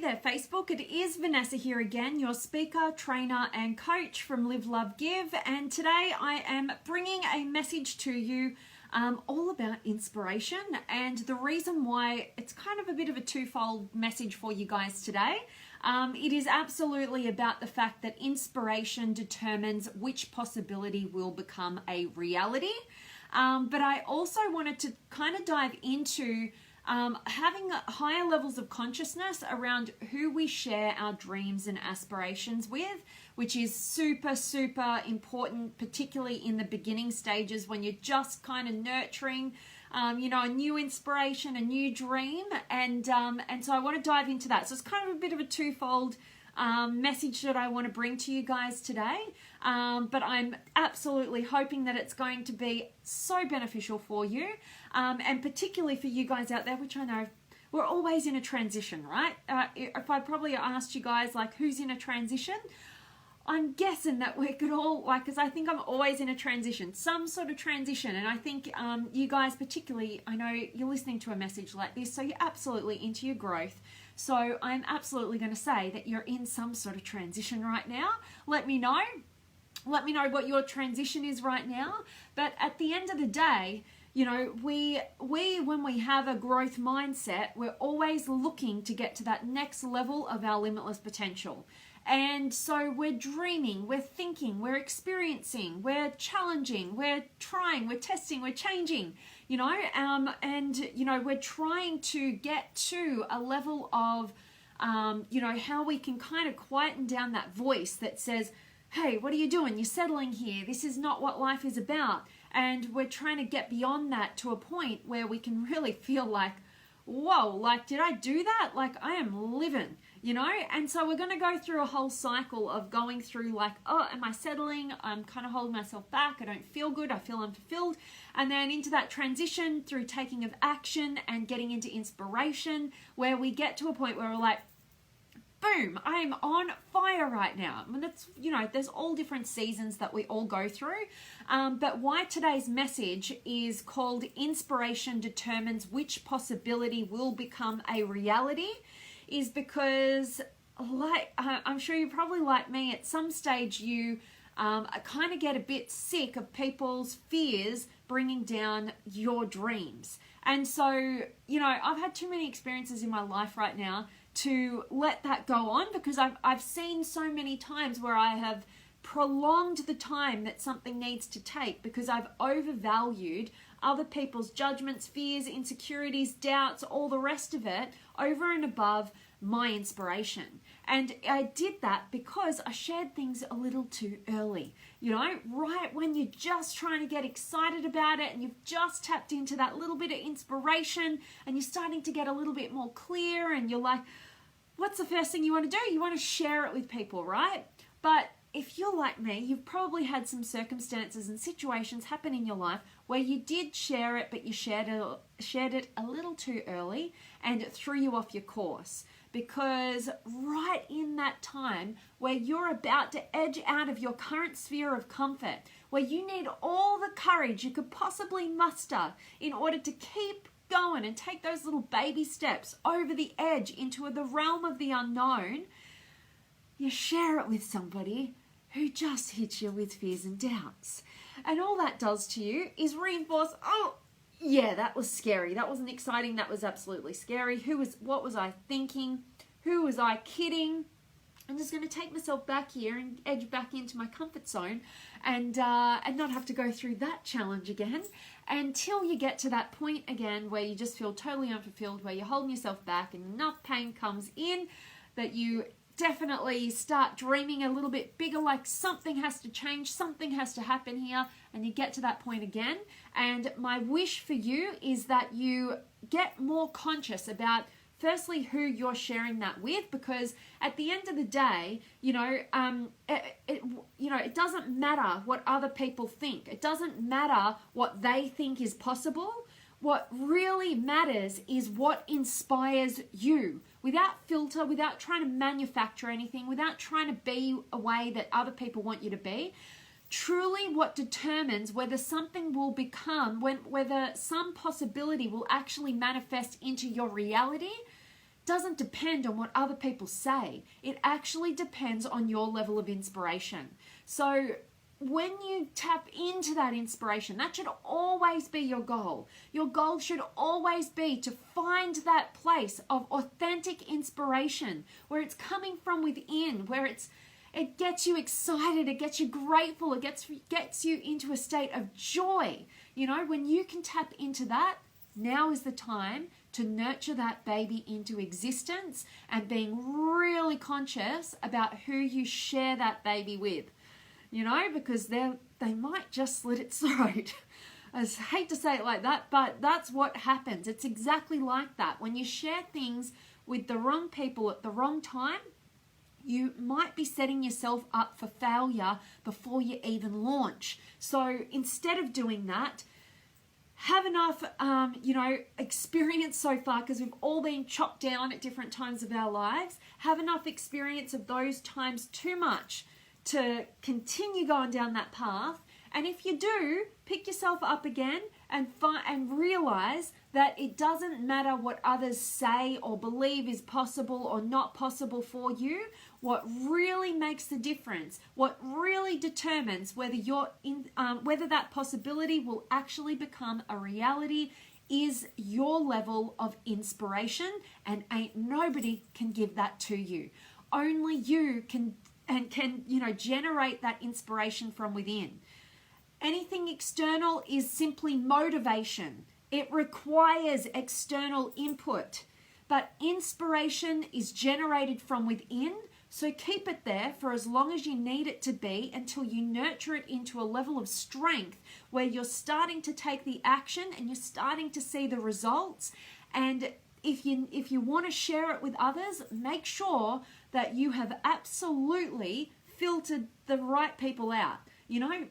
there, Facebook. It is Vanessa here again, your speaker, trainer, and coach from Live, Love, Give. And today I am bringing a message to you all about inspiration. And the reason why it's kind of a bit of a twofold message for you guys today. It is absolutely about the fact that inspiration determines which possibility will become a reality. But I also wanted to kind of dive into having higher levels of consciousness around who we share our dreams and aspirations with, which is super, super important, particularly in the beginning stages when you're just kind of nurturing, a new inspiration, a new dream. And so I want to dive into that. So it's kind of a bit of a twofold message that I want to bring to you guys today. But I'm absolutely hoping that it's going to be so beneficial for you, and particularly for you guys out there, which I know we're always in a transition, right? If I probably asked you guys, like, who's in a transition, I'm guessing that we could all, because I think I'm always in a transition, some sort of transition. And I think you guys particularly, I know you're listening to a message like this, so you're absolutely into your growth. So I'm absolutely going to say that you're in some sort of transition right now. Let me know. Let me know what your transition is right now. But at the end of the day, we when we have a growth mindset, we're always looking to get to that next level of our limitless potential. And so we're dreaming, we're thinking, we're experiencing, we're challenging, we're trying, we're testing, we're changing, we're trying to get to a level of, how we can kind of quieten down that voice that says, hey, what are you doing? You're settling here. This is not what life is about. And we're trying to get beyond that to a point where we can really feel like, whoa, like, did I do that? Like, I am living, And so we're going to go through a whole cycle of going through like, oh, am I settling? I'm kind of holding myself back. I don't feel good. I feel unfulfilled. And then into that transition through taking of action and getting into inspiration, where we get to a point where we're like, boom, I am on fire right now. I mean, that's, there's all different seasons that we all go through. But why today's message is called Inspiration Determines Which Possibility Will Become a Reality is because, I'm sure you're probably like me, at some stage you kind of get a bit sick of people's fears bringing down your dreams. And so, I've had too many experiences in my life right now to let that go on, because I've seen so many times where I have prolonged the time that something needs to take because I've overvalued other people's judgments, fears, insecurities, doubts, all the rest of it over and above my inspiration. And I did that because I shared things a little too early, right when you're just trying to get excited about it and you've just tapped into that little bit of inspiration and you're starting to get a little bit more clear and you're like, what's the first thing you want to do? You want to share it with people, right? But if you're like me, you've probably had some circumstances and situations happen in your life where you did share it, but you shared it a little too early and it threw you off your course. Because right in that time where you're about to edge out of your current sphere of comfort, where you need all the courage you could possibly muster in order to keep going and take those little baby steps over the edge into the realm of the unknown, you share it with somebody who just hits you with fears and doubts. And all that does to you is reinforce, oh, yeah, that was scary. That wasn't exciting. That was absolutely scary. What was I thinking? Who was I kidding? I'm just going to take myself back here and edge back into my comfort zone and not have to go through that challenge again until you get to that point again where you just feel totally unfulfilled, where you're holding yourself back and enough pain comes in that you definitely start dreaming a little bit bigger, like something has to change, something has to happen here, and you get to that point again. And my wish for you is that you get more conscious about firstly who you're sharing that with, because at the end of the day, it doesn't matter what other people think. It doesn't matter what they think is possible. What really matters is what inspires you, without filter, without trying to manufacture anything, without trying to be a way that other people want you to be. Truly what determines whether something will become, whether some possibility will actually manifest into your reality, doesn't depend on what other people say. It actually depends on your level of inspiration. So when you tap into that inspiration, that should always be your goal. Your goal should always be to find that place of authentic inspiration where it's coming from within, where it gets you excited, it gets you grateful, it gets you into a state of joy. You know, when you can tap into that, now is the time to nurture that baby into existence and being really conscious about who you share that baby with. You know, because they might just slit its throat. I hate to say it like that, but that's what happens. It's exactly like that. When you share things with the wrong people at the wrong time, you might be setting yourself up for failure before you even launch. So instead of doing that, have enough, experience so far, because we've all been chopped down at different times of our lives. Have enough experience of those times too much to continue going down that path. And if you do, pick yourself up again and realize that it doesn't matter what others say or believe is possible or not possible for you. What really makes the difference, what really determines whether whether that possibility will actually become a reality, is your level of inspiration, and ain't nobody can give that to you. Only you can generate that inspiration from within. Anything external is simply motivation. It requires external input, but inspiration is generated from within. So keep it there for as long as you need it to be, until you nurture it into a level of strength where you're starting to take the action and you're starting to see the results. And if you want to share it with others, make sure that you have absolutely filtered the right people out. You know,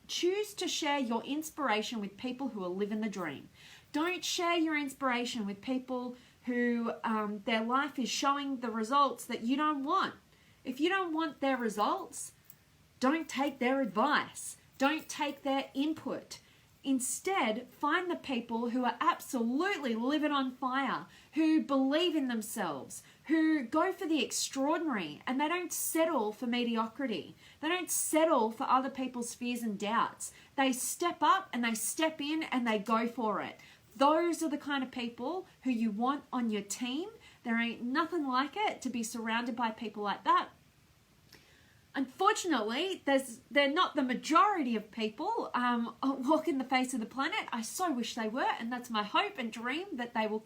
choose to share your inspiration with people who are living the dream. Don't share your inspiration with people who their life is showing the results that you don't want. If you don't want their results, don't take their advice. Don't take their input. Instead, find the people who are absolutely living on fire, who believe in themselves, who go for the extraordinary, and they don't settle for mediocrity. They don't settle for other people's fears and doubts. They step up and they step in and they go for it. Those are the kind of people who you want on your team. There ain't nothing like it to be surrounded by people like that. Unfortunately, they're not the majority of people walking the face of the planet. I so wish they were, and that's my hope and dream, that they will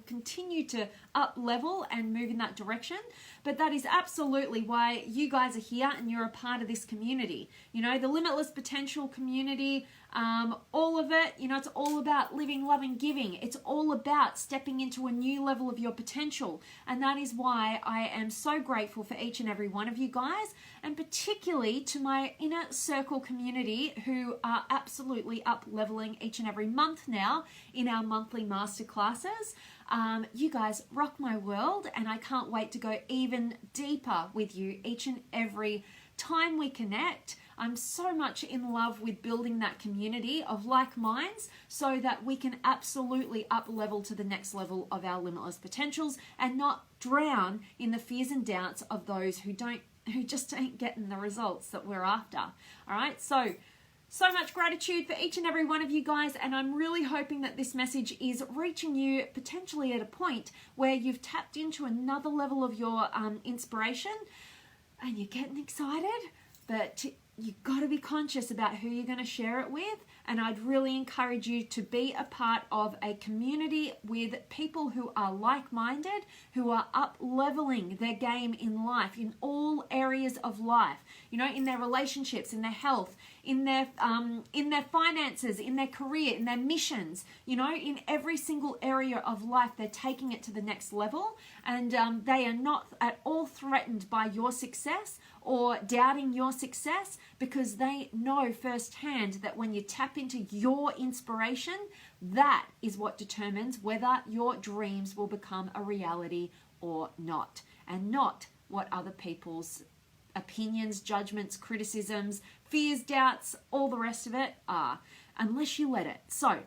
continue to up level and move in that direction. But that is absolutely why you guys are here and you're a part of this community. You know, the Limitless Potential community, all of it, you know, it's all about living, loving, giving. It's all about stepping into a new level of your potential. And that is why I am so grateful for each and every one of you guys, and particularly to my inner circle community who are absolutely up leveling each and every month now in our monthly masterclasses. You guys rock my world, and I can't wait to go even deeper with you each and every time we connect. I'm so much in love with building that community of like minds so that we can absolutely up level to the next level of our limitless potentials and not drown in the fears and doubts of those who just ain't getting the results that we're after. All right, so much gratitude for each and every one of you guys, and I'm really hoping that this message is reaching you potentially at a point where you've tapped into another level of your inspiration and you're getting excited, but you've got to be conscious about who you're going to share it with. And I'd really encourage you to be a part of a community with people who are like-minded, who are up-leveling their game in life, in all areas of life, you know, in their relationships, in their health, in their finances, in their career, in their missions, you know, in every single area of life. They're taking it to the next level, and they are not at all threatened by your success or doubting your success, because they know firsthand that when you tap into your inspiration, that is what determines whether your dreams will become a reality or not, and not what other people's opinions, judgments, criticisms, fears, doubts, all the rest of it are, unless you let it. So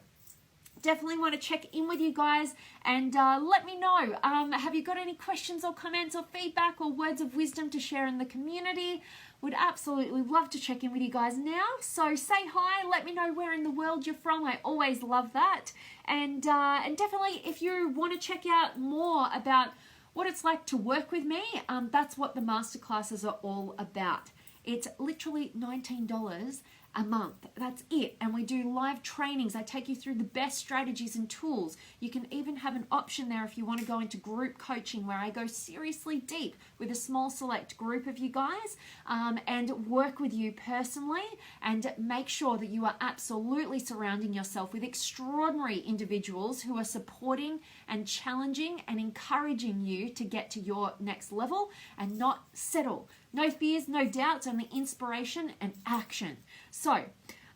definitely want to check in with you guys and let me know. Have you got any questions or comments or feedback or words of wisdom to share in the community? Would absolutely love to check in with you guys now. So say hi, let me know where in the world you're from. I always love that. And definitely if you want to check out more about what it's like to work with me, that's what the masterclasses are all about. It's literally $19 a month. That's it. And we do live trainings. I take you through the best strategies and tools. You can even have an option there if you want to go into group coaching, where I go seriously deep with a small select group of you guys and work with you personally and make sure that you are absolutely surrounding yourself with extraordinary individuals who are supporting and challenging and encouraging you to get to your next level and not settle. No fears, no doubts, only inspiration and action. So,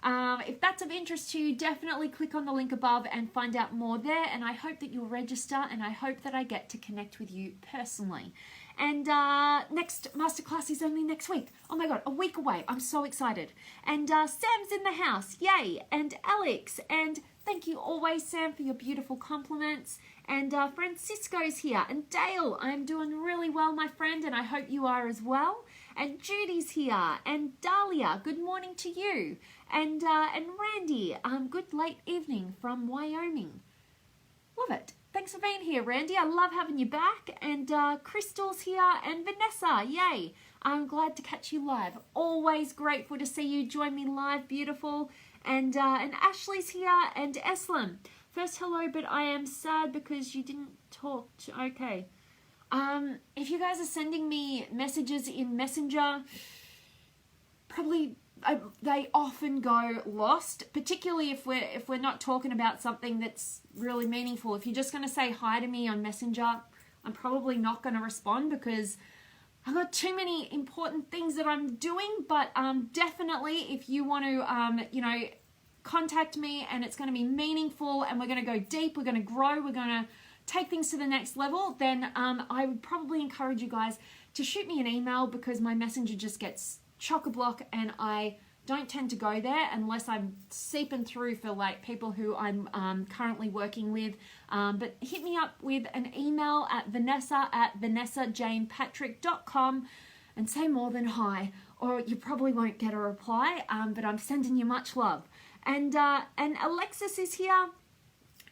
if that's of interest to you, definitely click on the link above and find out more there. And I hope that you'll register, and I hope that I get to connect with you personally. And next masterclass is only next week. Oh my God, a week away. I'm so excited. And Sam's in the house. Yay. And Alex. And thank you always, Sam, for your beautiful compliments. And Francisco's here. And Dale, I'm doing really well, my friend, and I hope you are as well. And Judy's here. And Dahlia, good morning to you. And Randy, good late evening from Wyoming. Love it. Thanks for being here, Randy. I love having you back. And Crystal's here. And Vanessa, yay. I'm glad to catch you live. Always grateful to see you join me live. Beautiful. And Ashley's here. And Eslam. First, hello, but I am sad because you didn't talk to... Okay. If you guys are sending me messages in Messenger, probably they often go lost, particularly if we're not talking about something that's really meaningful. If you're just going to say hi to me on Messenger, I'm probably not going to respond because I've got too many important things that I'm doing. But definitely, if you want to, contact me and it's going to be meaningful and we're going to go deep, we're going to grow, we're going to take things to the next level, then I would probably encourage you guys to shoot me an email, because my messenger just gets chock-a-block and I don't tend to go there unless I'm seeping through for like people who I'm currently working with. But hit me up with an email at vanessa@vanessajanepatrick.com and say more than hi, or you probably won't get a reply, but I'm sending you much love. And Alexis is here.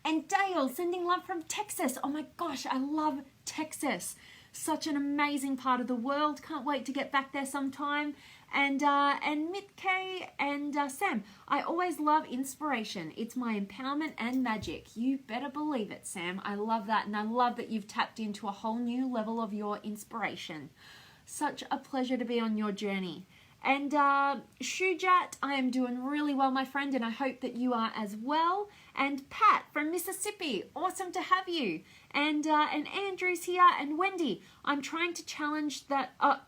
And Dale, sending love from Texas. Oh my gosh, I love Texas. Such an amazing part of the world. Can't wait to get back there sometime. And Mitke and Sam, I always love inspiration. It's my empowerment and magic. You better believe it, Sam. I love that. And I love that you've tapped into a whole new level of your inspiration. Such a pleasure to be on your journey. And Shujat, I am doing really well, my friend, and I hope that you are as well. And Pat from Mississippi, awesome to have you. And Andrew's here, and Wendy, I'm trying to challenge that I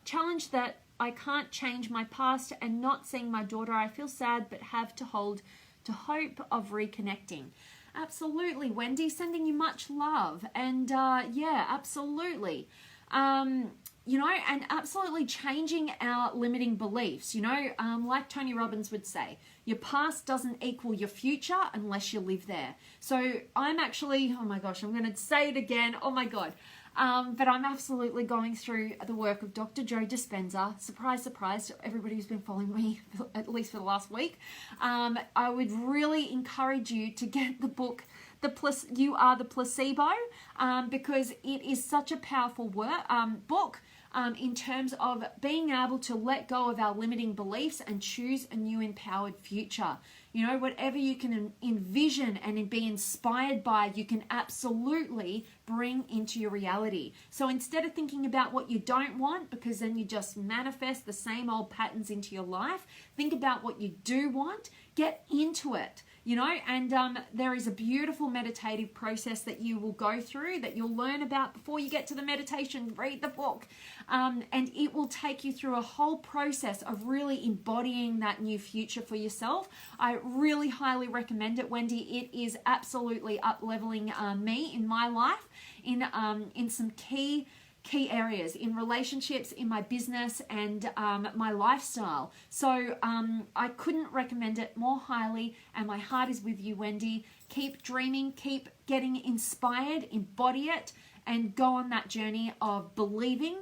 can't change my past and not seeing my daughter. I feel sad, but have to hold to hope of reconnecting. Absolutely, Wendy, sending you much love. And yeah, absolutely. And absolutely changing our limiting beliefs, like Tony Robbins would say, your past doesn't equal your future unless you live there. So I'm actually, oh my gosh, I'm going to say it again. Oh my God. But I'm absolutely going through the work of Dr. Joe Dispenza. Surprise, surprise to everybody who's been following me, at least for the last week. I would really encourage you to get the book, You Are the Placebo, because it is such a powerful book. In terms of being able to let go of our limiting beliefs and choose a new empowered future. Whatever you can envision and be inspired by, you can absolutely bring into your reality. So instead of thinking about what you don't want, because then you just manifest the same old patterns into your life, think about what you do want, get into it. And there is a beautiful meditative process that you will go through, that you'll learn about before you get to the meditation. Read the book, and it will take you through a whole process of really embodying that new future for yourself. I really highly recommend it, Wendy. It is absolutely up-leveling me in my life in some key areas, in relationships, in my business, and my lifestyle. So I couldn't recommend it more highly, and my heart is with you, Wendy. Keep dreaming, keep getting inspired, embody it, and go on that journey of believing.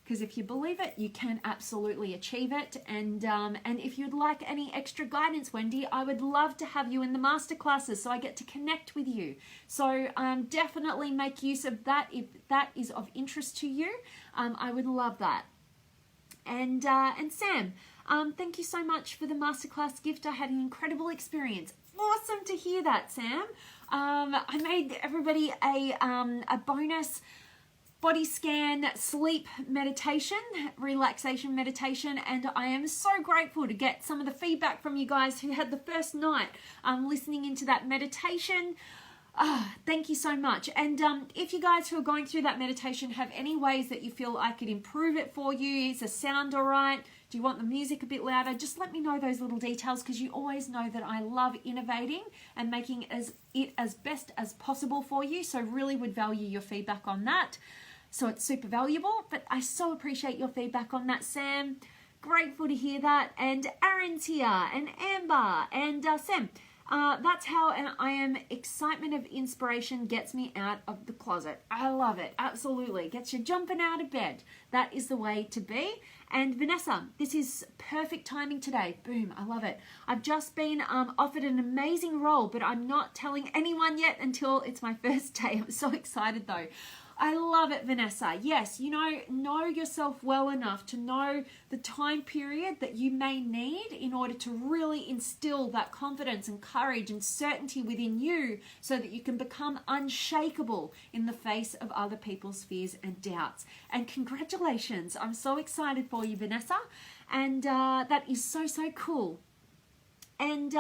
Because if you believe it, you can absolutely achieve it. And if you'd like any extra guidance, Wendy, I would love to have you in the masterclasses so I get to connect with you. So definitely make use of that if that is of interest to you. I would love that. And Sam, thank you so much for the masterclass gift. I had an incredible experience. Awesome to hear that, Sam. I made everybody a bonus body scan sleep meditation, relaxation meditation, and I am so grateful to get some of the feedback from you guys who had the first night listening into that meditation. Thank you so much. And if you guys who are going through that meditation have any ways that you feel I could improve it for you, is the sound all right? Do you want the music a bit louder? Just let me know those little details, because you always know that I love innovating and making it as best as possible for you. So really would value your feedback on that. So it's super valuable, but I so appreciate your feedback on that, Sam. Grateful to hear that. And Aaron's here, and Amber, and Sam. That's how I am. Excitement of inspiration gets me out of the closet. I love it. Absolutely. Gets you jumping out of bed. That is the way to be. And Vanessa, this is perfect timing today. Boom. I love it. I've just been offered an amazing role, but I'm not telling anyone yet until it's my first day. I'm so excited though. I love it, Vanessa. Yes, know yourself well enough to know the time period that you may need in order to really instill that confidence and courage and certainty within you so that you can become unshakable in the face of other people's fears and doubts. And congratulations. I'm so excited for you, Vanessa. And that is so, so cool. And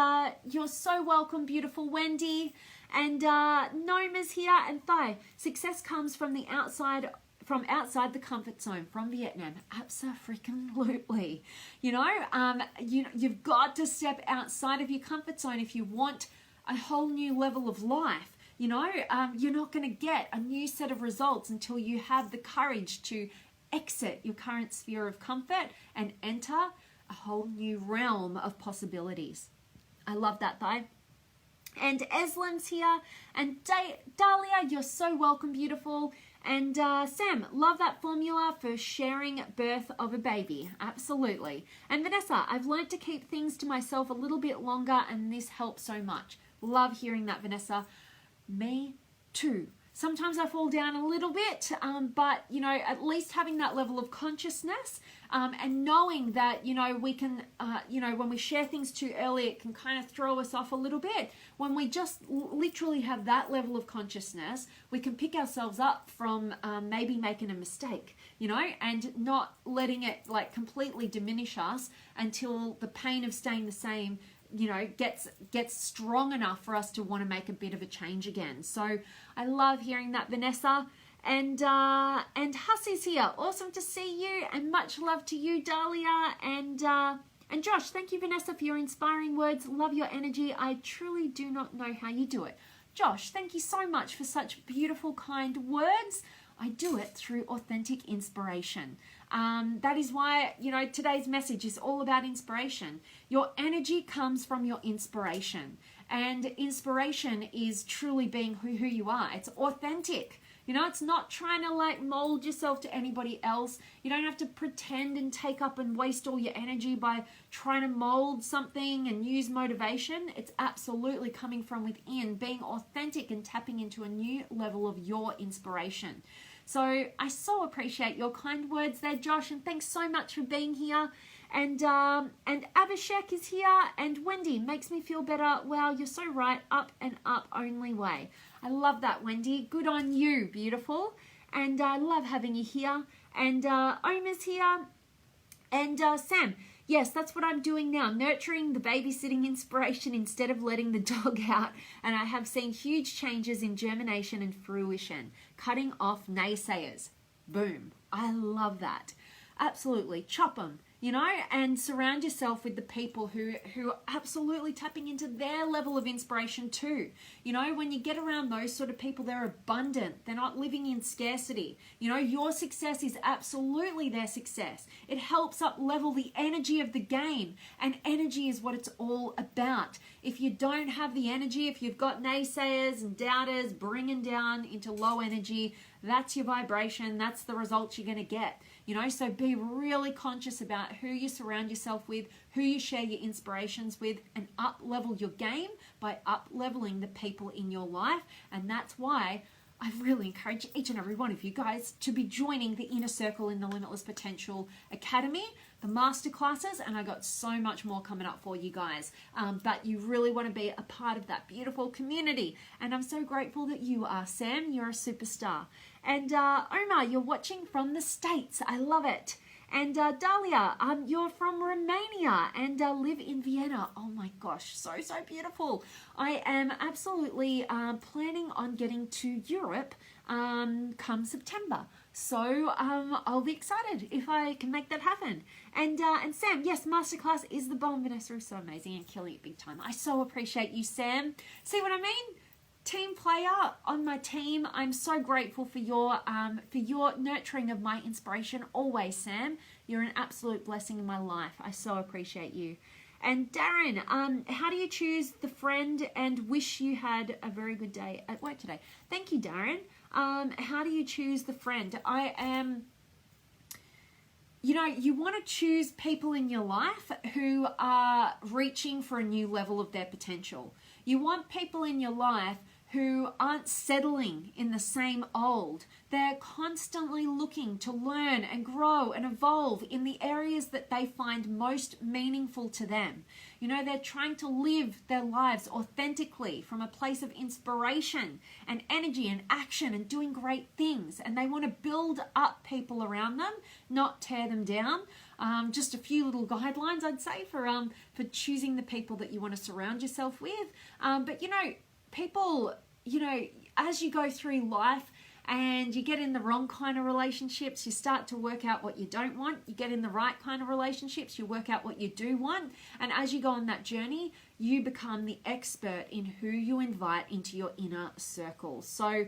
you're so welcome, beautiful Wendy. And Noma's here, and Thai. Success comes from the outside, from outside the comfort zone, from Vietnam. Abso-freaking-lutely. You've got to step outside of your comfort zone if you want a whole new level of life. You're not going to get a new set of results until you have the courage to exit your current sphere of comfort and enter a whole new realm of possibilities. I love that, Thai. And Eslam's here, and Dahlia, you're so welcome, beautiful. And Sam, love that formula for sharing birth of a baby. Absolutely. And Vanessa, I've learned to keep things to myself a little bit longer, and this helps so much. Love hearing that, Vanessa. Me too. Sometimes I fall down a little bit, but, at least having that level of consciousness and knowing that, we can, when we share things too early, it can kind of throw us off a little bit. When we just literally have that level of consciousness, we can pick ourselves up from maybe making a mistake, and not letting it completely diminish us until the pain of staying the same gets strong enough for us to want to make a bit of a change again. So I love hearing that, Vanessa. And Huss is here. Awesome to see you, and much love to you, Dahlia. And Josh, thank you, Vanessa, for your inspiring words. Love your energy. I truly do not know how you do it. Josh, thank you so much for such beautiful, kind words. I do it through authentic inspiration. That is why, today's message is all about inspiration. Your energy comes from your inspiration. And inspiration is truly being who you are. It's authentic. It's not trying to mold yourself to anybody else. You don't have to pretend and take up and waste all your energy by trying to mold something and use motivation. It's absolutely coming from within, being authentic and tapping into a new level of your inspiration. So I so appreciate your kind words there, Josh, and thanks so much for being here. And Abhishek is here, and Wendy makes me feel better. Wow, you're so right. Up and up only way. I love that, Wendy. Good on you, beautiful. And I love having you here. And Oma's here. And Sam, yes, that's what I'm doing now, nurturing the babysitting inspiration instead of letting the dog out. And I have seen huge changes in germination and fruition, cutting off naysayers. Boom. I love that. Absolutely. Chop them. and surround yourself with the people who are absolutely tapping into their level of inspiration too. When you get around those sort of people, they're abundant. They're not living in scarcity. Your success is absolutely their success. It helps up level the energy of the game, and energy is what it's all about. If you don't have the energy, if you've got naysayers and doubters bringing down into low energy, that's your vibration. That's the results you're going to get. So be really conscious about who you surround yourself with, who you share your inspirations with, and up level your game by up leveling the people in your life. And that's why I really encourage each and every one of you guys to be joining the Inner Circle in the Limitless Potential Academy, the masterclasses, and I got so much more coming up for you guys. But you really want to be a part of that beautiful community. And I'm so grateful that you are, Sam. You're a superstar. And Omar, you're watching from the States. I love it. And Dahlia, you're from Romania and live in Vienna. Oh my gosh, so beautiful. I am absolutely planning on getting to Europe come September. So I'll be excited if I can make that happen. And Sam, yes, masterclass is the bomb. Vanessa is so amazing and killing it big time. I so appreciate you, Sam. See what I mean? Team player on my team. I'm so grateful for your nurturing of my inspiration always, Sam. You're an absolute blessing in my life. I so appreciate you. And Darren, how do you choose the friend and wish you had a very good day at work today? Thank you, Darren. How do you choose the friend? You want to choose people in your life who are reaching for a new level of their potential. You want people in your life who aren't settling in the same old. They're constantly looking to learn and grow and evolve in the areas that they find most meaningful to them. They're trying to live their lives authentically from a place of inspiration and energy and action and doing great things. And they want to build up people around them, not tear them down. Just a few little guidelines, I'd say, for choosing the people that you want to surround yourself with. But people, as you go through life and you get in the wrong kind of relationships, you start to work out what you don't want. You get in the right kind of relationships, you work out what you do want. And as you go on that journey, you become the expert in who you invite into your inner circle. So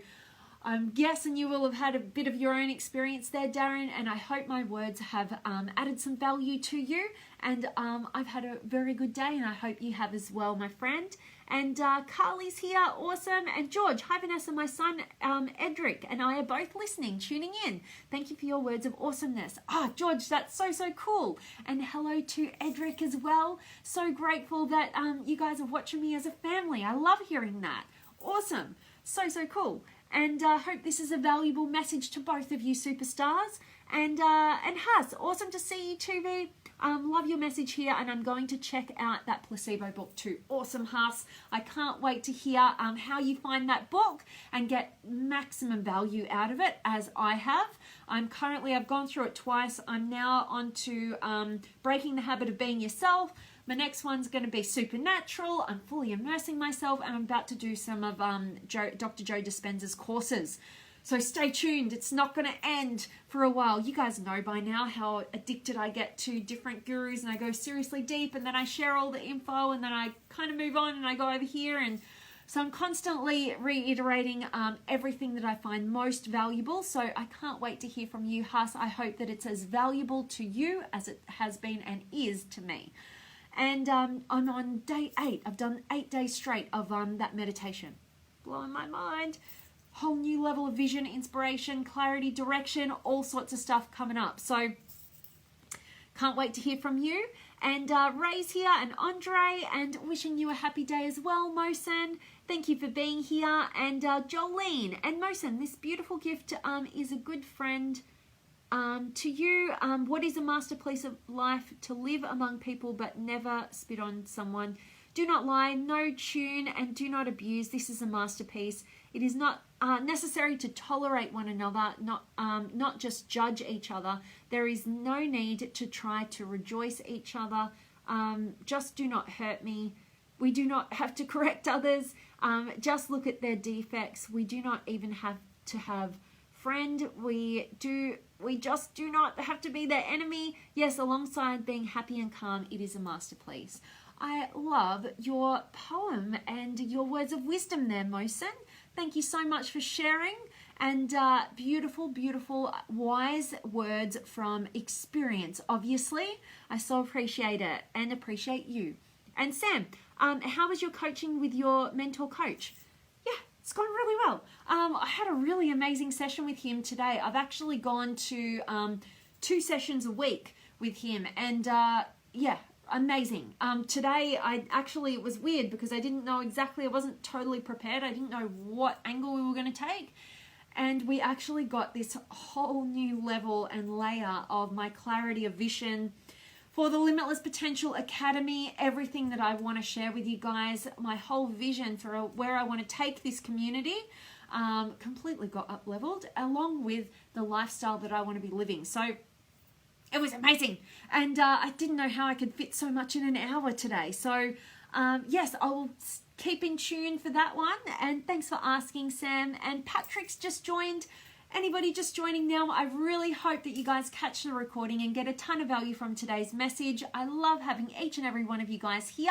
I'm guessing you will have had a bit of your own experience there, Darren, and I hope my words have added some value to you. And I've had a very good day, and I hope you have as well, my friend. And Carly's here, awesome. And George, hi Vanessa, my son Edric and I are both listening, tuning in. Thank you for your words of awesomeness. George, that's so cool. And hello to Edric as well. So grateful that you guys are watching me as a family. I love hearing that. Awesome. So cool. And hope this is a valuable message to both of you superstars. And Huss, awesome to see you too, V. Love your message here, and I'm going to check out that placebo book too. Awesome, Huss. I can't wait to hear how you find that book and get maximum value out of it, as I have. I've gone through it twice. I'm now on to Breaking the Habit of Being Yourself. My next one's going to be Supernatural. I'm fully immersing myself, and I'm about to do some of Dr. Joe Dispenza's courses. So stay tuned. It's not going to end for a while. You guys know by now how addicted I get to different gurus, and I go seriously deep, and then I share all the info, and then I kind of move on and I go over here. And so I'm constantly reiterating everything that I find most valuable. So I can't wait to hear from you, Huss. I hope that it's as valuable to you as it has been and is to me. And I'm on day 8. I've done 8 days straight of that meditation. Blowing my mind. Whole new level of vision, inspiration, clarity, direction, all sorts of stuff coming up. So can't wait to hear from you. And Ray's here, and Andre, and wishing you a happy day as well, Mosen. Thank you for being here. And Jolene and Mosen, this beautiful gift is a good friend to you. What is a masterpiece of life? To live among people but never spit on someone. Do not lie, no tune, and do not abuse. This is a masterpiece. It is not necessary to tolerate one another, not just judge each other. There is no need to try to rejoice each other. Just do not hurt me. We do not have to correct others. Just look at their defects. We do not even have to have friend. We just do not have to be their enemy. Yes, alongside being happy and calm, it is a masterpiece. I love your poem and your words of wisdom there, Mosen. Thank you so much for sharing, and beautiful, beautiful, wise words from experience, obviously. I so appreciate it and appreciate you. And Sam, how was your coaching with your mentor coach? Yeah, it's gone really well. I had a really amazing session with him today. I've actually gone to 2 sessions a week with him, and yeah, amazing. Today, it was weird because I didn't know exactly, I wasn't totally prepared. I didn't know what angle we were going to take. And we actually got this whole new level and layer of my clarity of vision for the Limitless Potential Academy, everything that I want to share with you guys, my whole vision for where I want to take this community, completely got up-leveled, along with the lifestyle that I want to be living. So it was amazing. And I didn't know how I could fit so much in an hour today. So yes, I'll keep in tune for that one. And thanks for asking, Sam. And Patrick's just joined. Anybody just joining now, I really hope that you guys catch the recording and get a ton of value from today's message. I love having each and every one of you guys here.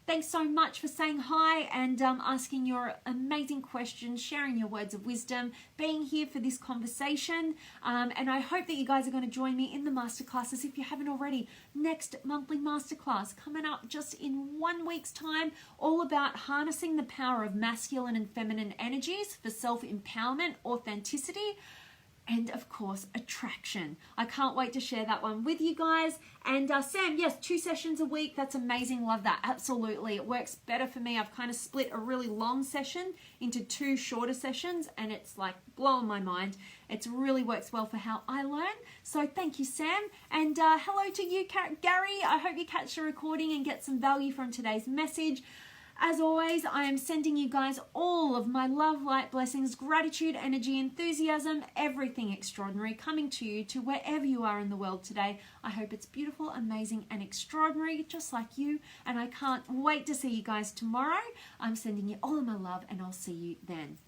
Thanks so much for saying hi and asking your amazing questions, sharing your words of wisdom, being here for this conversation. And I hope that you guys are going to join me in the masterclasses if you haven't already. Next monthly masterclass coming up just in 1 week's time, all about harnessing the power of masculine and feminine energies for self-empowerment, authenticity, and of course, attraction. I can't wait to share that one with you guys. And Sam, yes, 2 sessions a week. That's amazing. Love that. Absolutely. It works better for me. I've kind of split a really long session into 2 shorter sessions, and it's like blowing my mind. It really works well for how I learn. So thank you, Sam. And hello to you, Gary. I hope you catch the recording and get some value from today's message. As always, I am sending you guys all of my love, light, blessings, gratitude, energy, enthusiasm, everything extraordinary coming to you to wherever you are in the world today. I hope it's beautiful, amazing, and extraordinary, just like you. And I can't wait to see you guys tomorrow. I'm sending you all of my love, and I'll see you then.